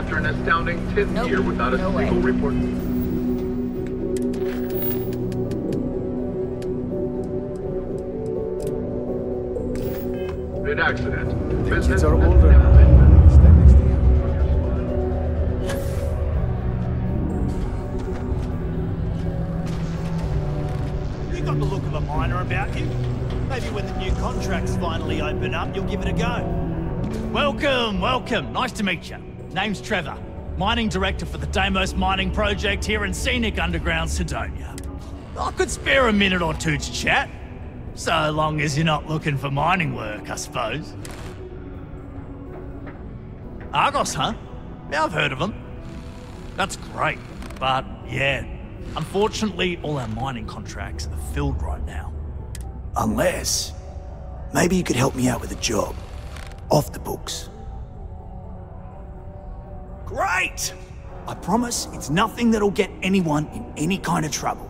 after an astounding 10th year without a single report. An accident. The kids are older now. Stand next to you. You got the look of a miner about you. Maybe when the new contracts finally open up, you'll give it a go. Welcome, welcome. Nice to meet you. Name's Trevor, mining director for the Deimos mining project here in scenic underground Cydonia. I could spare a minute or two to chat. So long as you're not looking for mining work, I suppose. Argos, huh? Yeah, I've heard of them. That's great, but yeah, unfortunately all our mining contracts are filled right now. Unless, maybe you could help me out with a job. Off the books. Great! I promise it's nothing that'll get anyone in any kind of trouble.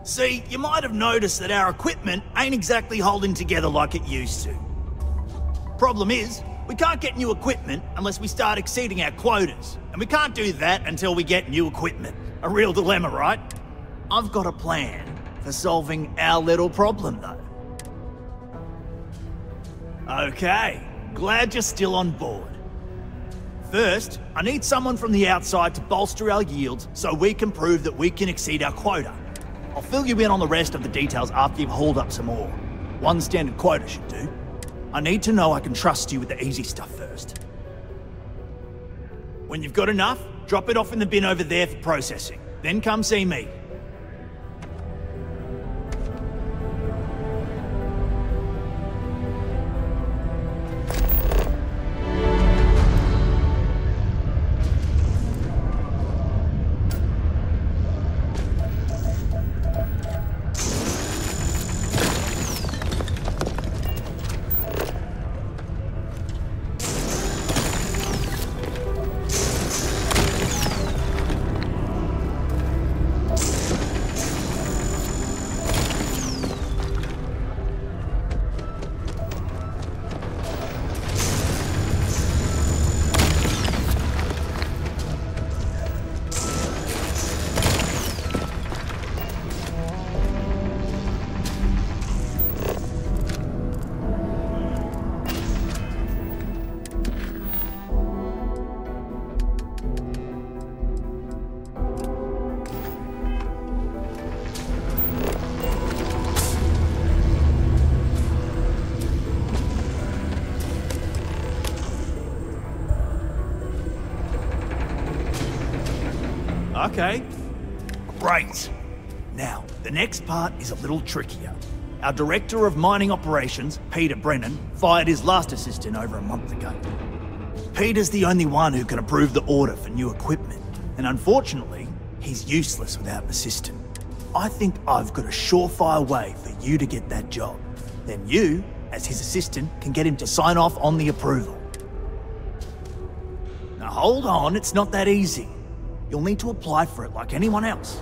See, you might have noticed that our equipment ain't exactly holding together like it used to. Problem is, we can't get new equipment unless we start exceeding our quotas. And we can't do that until we get new equipment. A real dilemma, right? I've got a plan for solving our little problem, though. Okay, glad you're still on board. First, I need someone from the outside to bolster our yields so we can prove that we can exceed our quota. I'll fill you in on the rest of the details after you've hauled up some ore. One standard quota should do. I need to know I can trust you with the easy stuff first. When you've got enough, drop it off in the bin over there for processing. Then come see me. Okay, great. Now, the next part is a little trickier. Our Director of Mining Operations, Peter Brennan, fired his last assistant over a month ago. Peter's the only one who can approve the order for new equipment, and unfortunately, he's useless without an assistant. I think I've got a surefire way for you to get that job. Then you, as his assistant, can get him to sign off on the approval. Now hold on, it's not that easy. You'll need to apply for it like anyone else.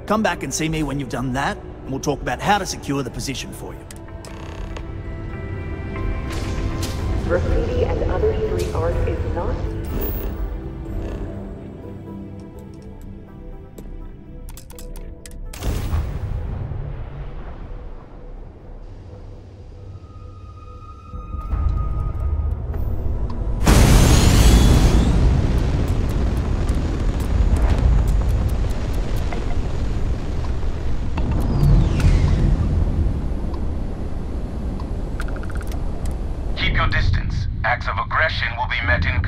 Come back and see me when you've done that, and we'll talk about how to secure the position for you. Graffiti and other street art is not... Acts of aggression will be met in...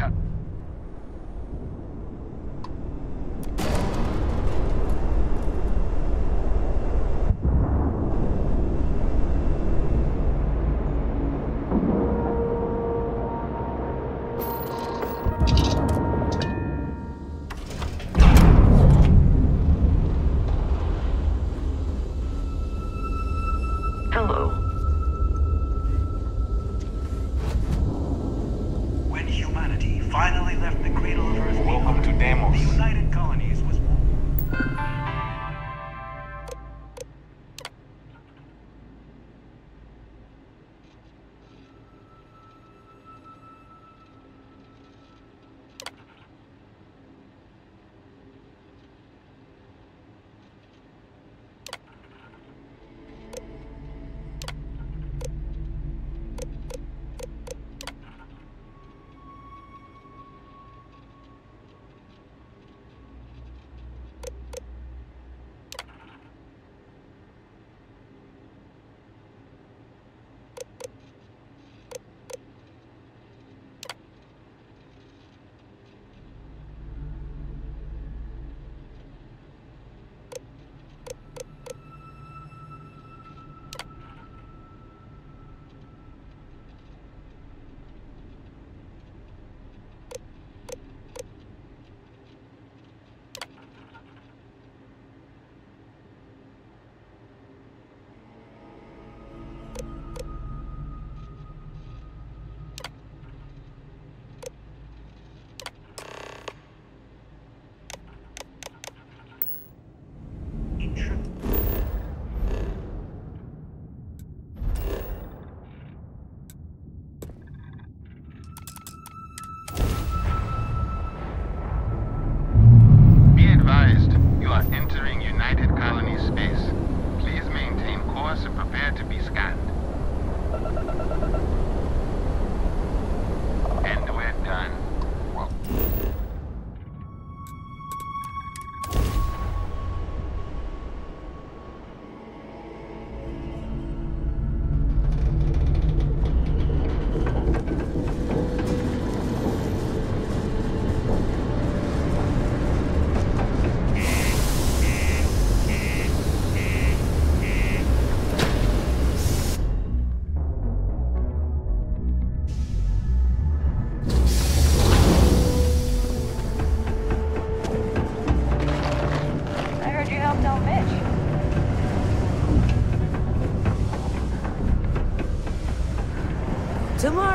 Hello. Finally left the cradle of Earth. Welcome to Deimos. The United Colonies was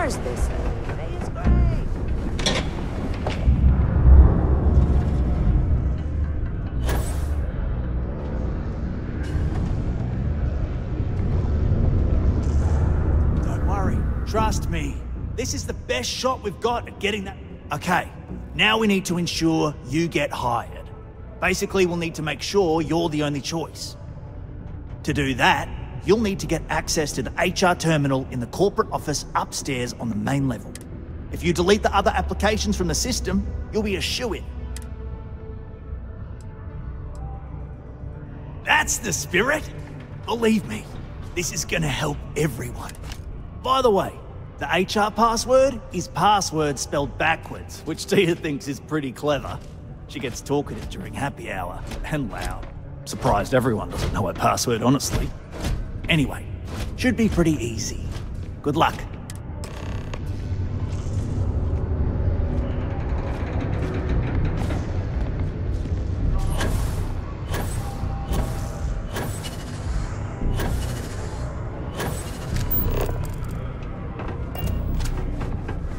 Mars, they say. Today is great. Don't worry. Trust me. This is the best shot we've got at getting that... Okay, now we need to ensure you get hired. Basically, we'll need to make sure you're the only choice. To do that, you'll need to get access to the HR terminal in the corporate office upstairs on the main level. If you delete the other applications from the system, you'll be a shoo-in. That's the spirit! Believe me, this is gonna help everyone. By the way, the HR password is password spelled backwards, which Tia thinks is pretty clever. She gets talkative during happy hour, and loud. Surprised everyone doesn't know her password, honestly. Anyway, should be pretty easy. Good luck.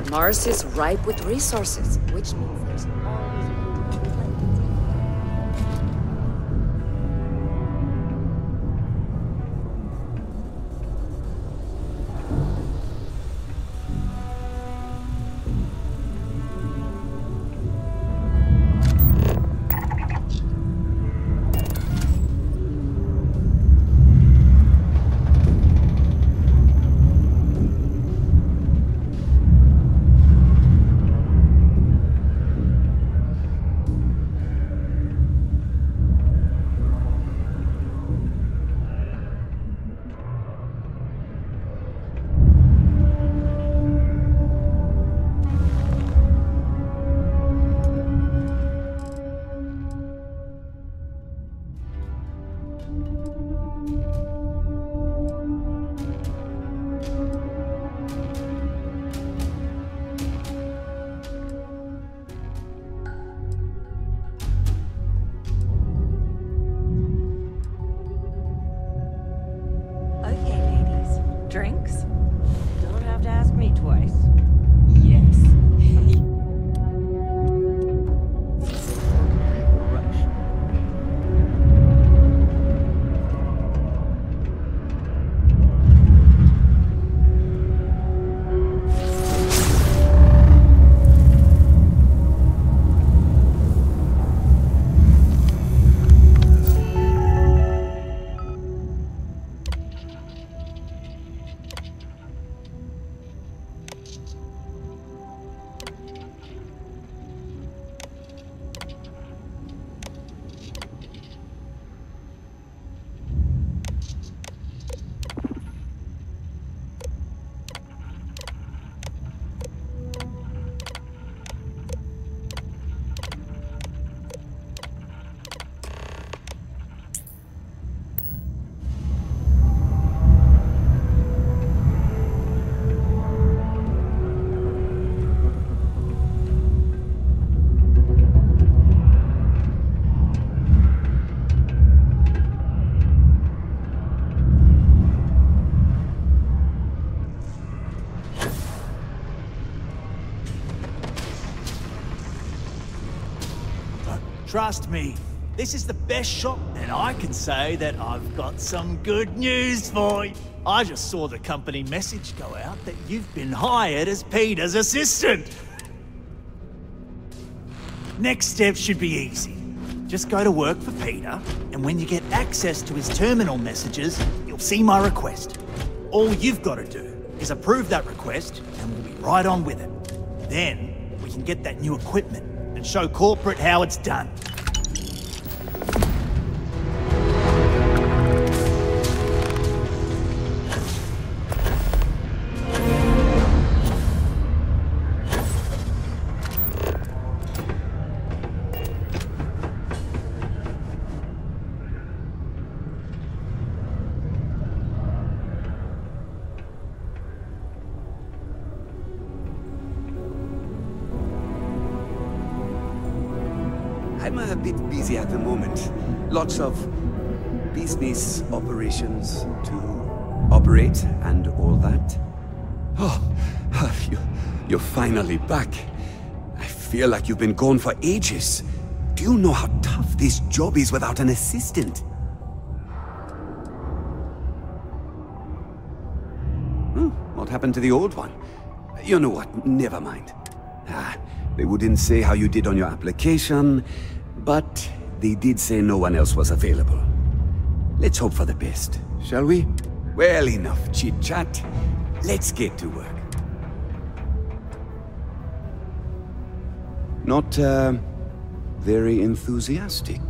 Mars is ripe with resources, which means there's always room to plenty. Drinks? Don't have to ask me twice. Yes. Rush. Trust me, this is the best shot, and I can say that I've got some good news for you. I just saw the company message go out that you've been hired as Peter's assistant. Next step should be easy. Just go to work for Peter, and when you get access to his terminal messages, you'll see my request. All you've got to do is approve that request, and we'll be right on with it. Then, we can get that new equipment and show corporate how it's done. I'm a bit busy at the moment. Lots of business operations to operate and all that. You're finally back. I feel like you've been gone for ages. Do you know how tough this job is without an assistant? What happened to the old one? You know what, never mind. They wouldn't say how you did on your application, but they did say no one else was available. Let's hope for the best, shall we? Well, enough chit-chat. Let's get to work. Not, very enthusiastic.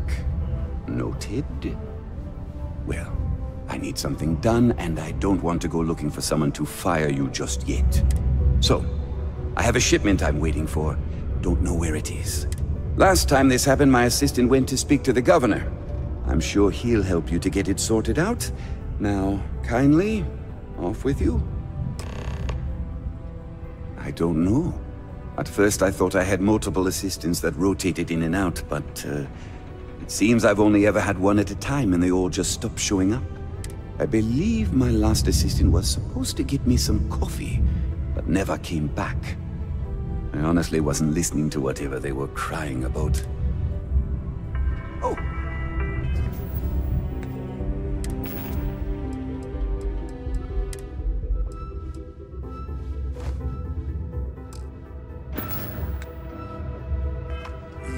Noted. Well, I need something done, and I don't want to go looking for someone to fire you just yet. So, I have a shipment I'm waiting for. Don't know where it is. Last time this happened, my assistant went to speak to the governor. I'm sure he'll help you to get it sorted out. Now, kindly, off with you. I don't know. At first I thought I had multiple assistants that rotated in and out, but it seems I've only ever had one at a time and they all just stopped showing up. I believe my last assistant was supposed to get me some coffee, but never came back. I honestly wasn't listening to whatever they were crying about. Oh!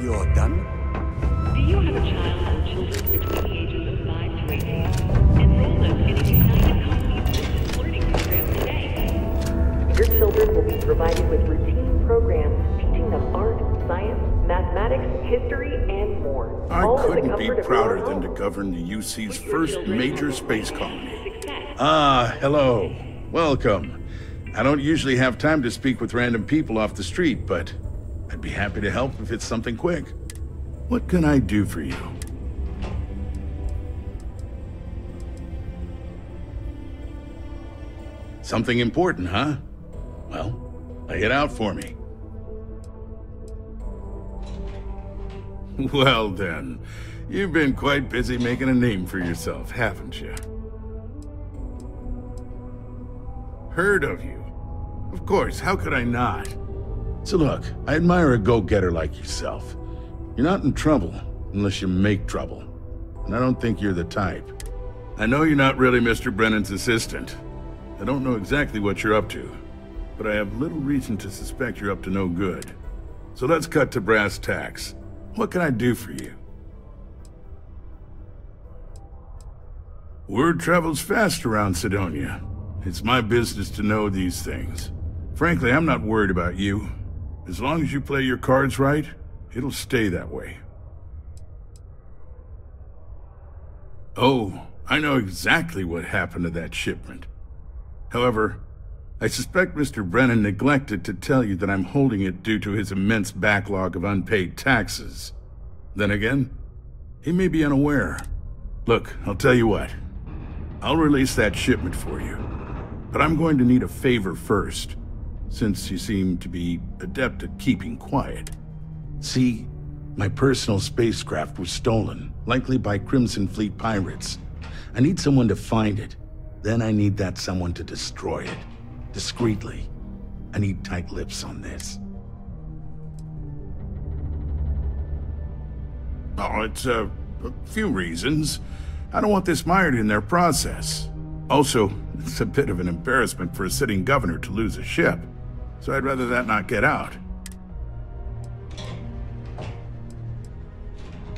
You're done? Do you have a child or children between the ages of 5 to 18? Enroll them in a United Colonies Distance Learning program today. Your children will be provided with routine programs teaching them art, science, mathematics, history, and more. I All in the couldn't be comfort of prouder your than to home. govern the UC's first major space colony. Success. Hello. Welcome. I don't usually have time to speak with random people off the street, but I'd be happy to help if it's something quick. What can I do for you? Something important, huh? Well, lay it out for me. Well then, you've been quite busy making a name for yourself, haven't you? Heard of you. Of course, how could I not? So look, I admire a go-getter like yourself. You're not in trouble unless you make trouble. And I don't think you're the type. I know you're not really Mr. Brennan's assistant. I don't know exactly what you're up to, but I have little reason to suspect you're up to no good. So let's cut to brass tacks. What can I do for you? Word travels fast around Cydonia. It's my business to know these things. Frankly, I'm not worried about you. As long as you play your cards right, it'll stay that way. Oh, I know exactly what happened to that shipment. However, I suspect Mr. Brennan neglected to tell you that I'm holding it due to his immense backlog of unpaid taxes. Then again, he may be unaware. Look, I'll tell you what. I'll release that shipment for you. But I'm going to need a favor first, since you seem to be adept at keeping quiet. See, my personal spacecraft was stolen, likely by Crimson Fleet pirates. I need someone to find it. Then I need that someone to destroy it. Discreetly. I need tight lips on this. Oh, it's a few reasons. I don't want this mired in their process. Also, it's a bit of an embarrassment for a sitting governor to lose a ship. So I'd rather that not get out.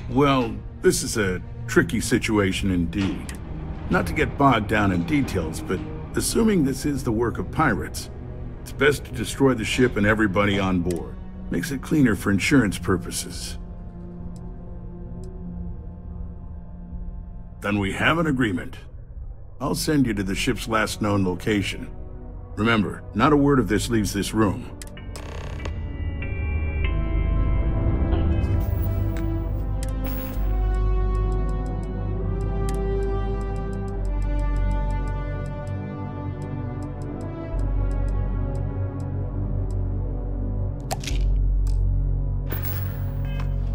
Well, this is a tricky situation indeed. Not to get bogged down in details, but assuming this is the work of pirates, it's best to destroy the ship and everybody on board. Makes it cleaner for insurance purposes. Then we have an agreement. I'll send you to the ship's last known location. Remember, not a word of this leaves this room.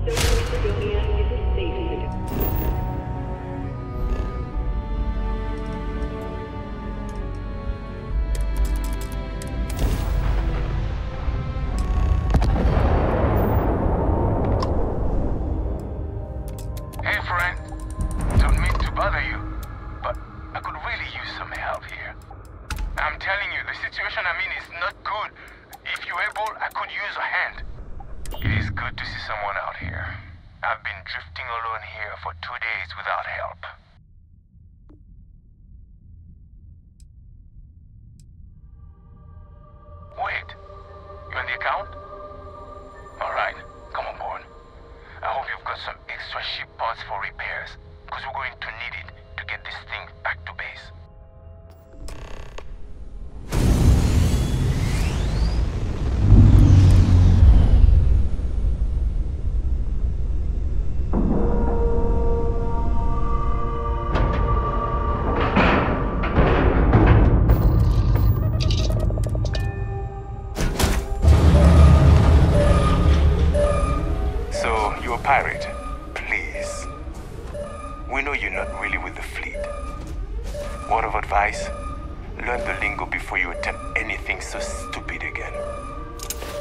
Cydonia is a safe city. good to see someone out here. I've been drifting alone here for 2 days without help. Wait, you on the account? Alright, come on board. I hope you've got some extra ship parts for repairs, because we're going to need it to get this thing back to base. Pirate, please. We know you're not really with the fleet. Word of advice, learn the lingo before you attempt anything so stupid again.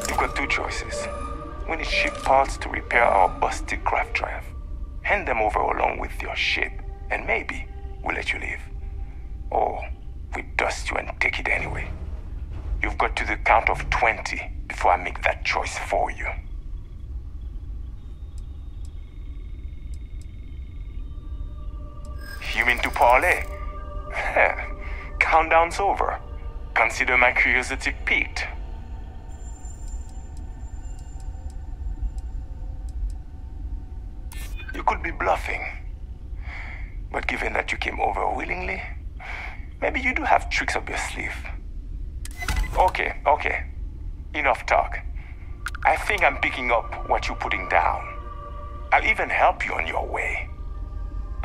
You've got 2 choices. We need ship parts to repair our busted craft drive. Hand them over along with your ship, and maybe we'll let you leave. Or we dust you and take it anyway. You've got to the count of 20 before I make that choice for you. You mean to parlay? Countdown's over. Consider my curiosity piqued. You could be bluffing. But given that you came over willingly, maybe you do have tricks up your sleeve. Okay. Enough talk. I think I'm picking up what you're putting down. I'll even help you on your way.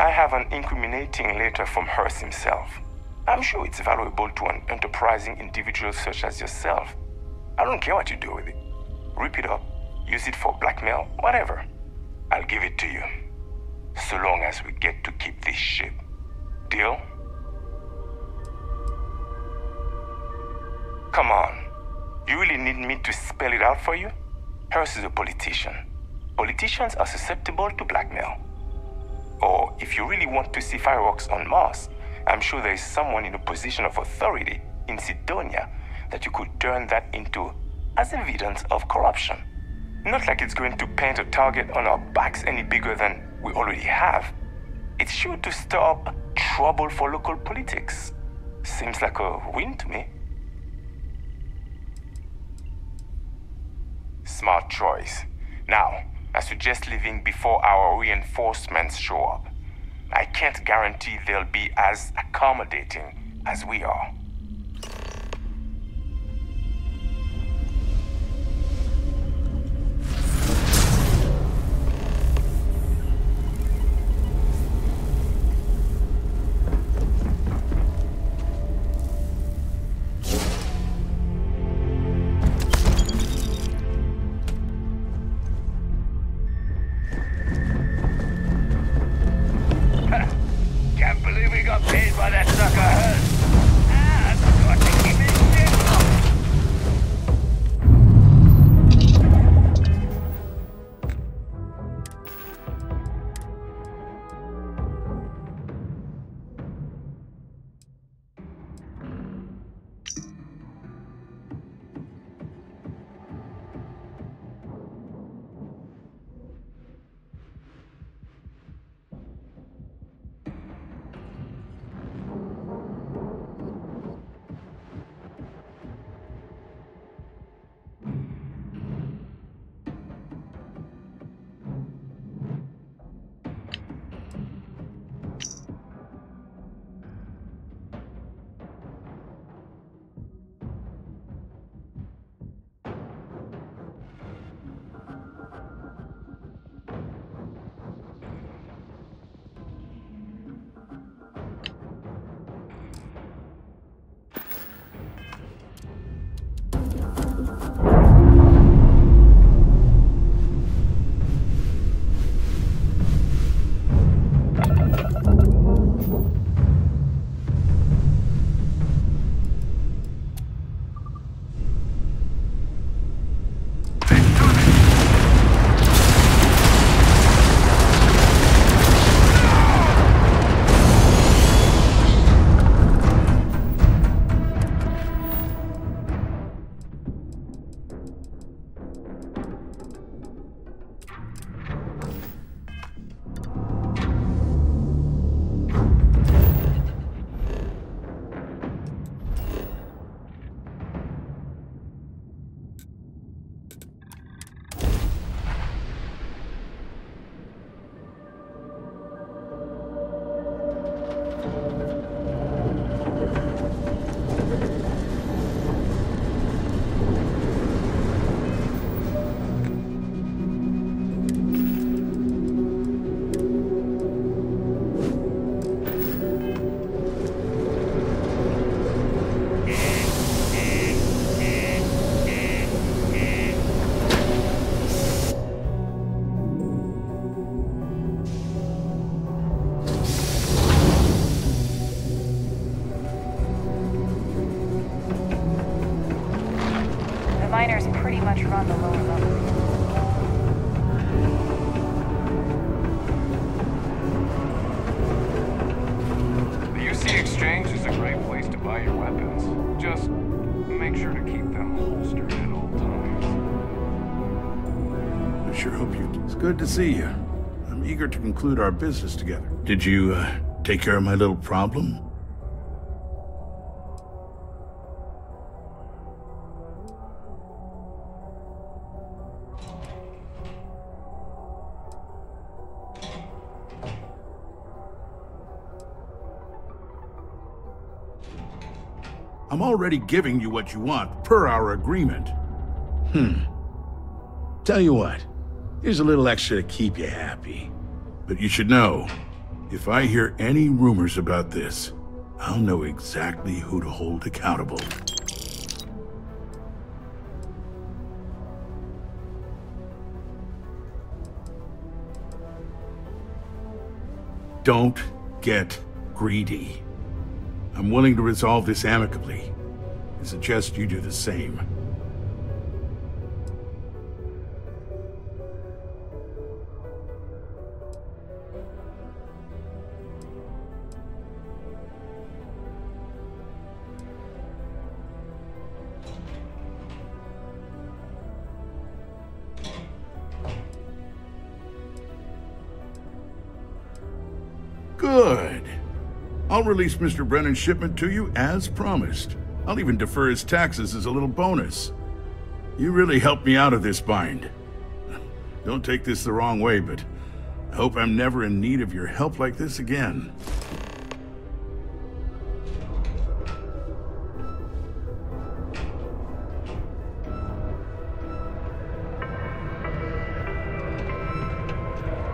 I have an incriminating letter from Hearst himself. I'm sure it's valuable to an enterprising individual such as yourself. I don't care what you do with it. Rip it up, use it for blackmail, whatever. I'll give it to you. So long as we get to keep this ship. Deal? Come on. You really need me to spell it out for you? Hearst is a politician. Politicians are susceptible to blackmail. Or if you really want to see fireworks on Mars, I'm sure there is someone in a position of authority in Cydonia that you could turn that into as evidence of corruption. Not like it's going to paint a target on our backs any bigger than we already have. It's sure to stir up trouble for local politics. Seems like a win to me. Smart choice. Now, I suggest leaving before our reinforcements show up. I can't guarantee they'll be as accommodating as we are. Hope you... It's good to see you. I'm eager to conclude our business together. Did you, take care of my little problem? I'm already giving you what you want, per our agreement. Tell you what, here's a little extra to keep you happy. But you should know, if I hear any rumors about this, I'll know exactly who to hold accountable. Don't get greedy. I'm willing to resolve this amicably. I suggest you do the same. Good. I'll release Mr. Brennan's shipment to you as promised. I'll even defer his taxes as a little bonus. You really helped me out of this bind. Don't take this the wrong way, but I hope I'm never in need of your help like this again.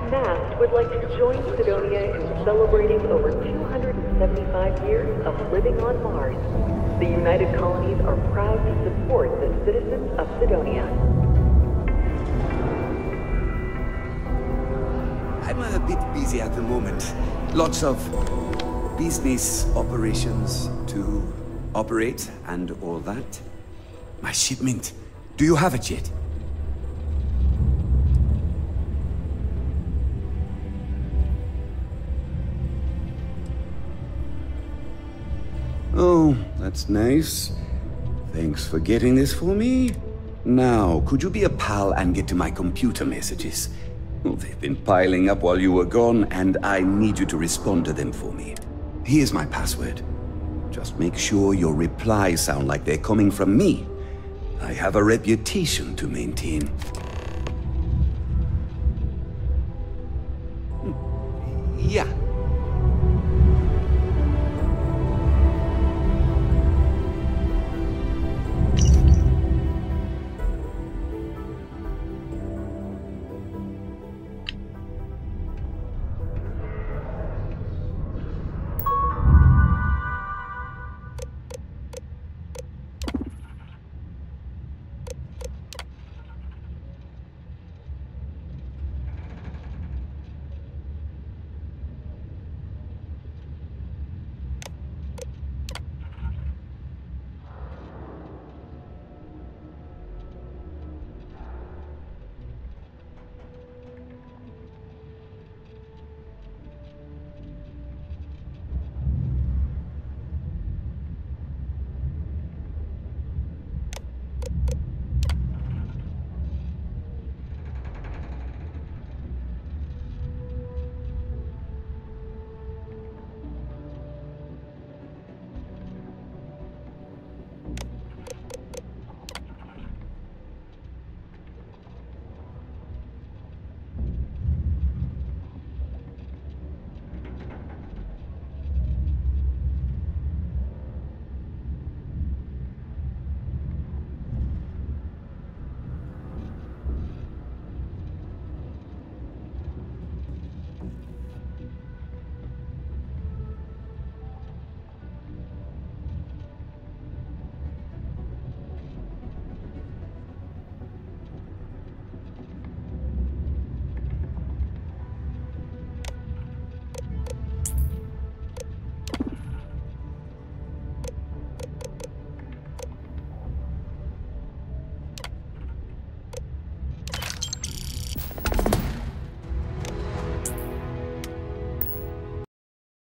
NAST would like to join Cydonia in celebrating over 275 years of living on Mars. The United Colonies are proud to support the citizens of Cydonia. I'm a bit busy at the moment. Lots of business operations to operate and all that. My shipment. Do you have it yet? Oh, that's nice. Thanks for getting this for me. Now, could you be a pal and get to my computer messages? Well, they've been piling up while you were gone, and I need you to respond to them for me. Here's my password. Just make sure your replies sound like they're coming from me. I have a reputation to maintain. Yeah.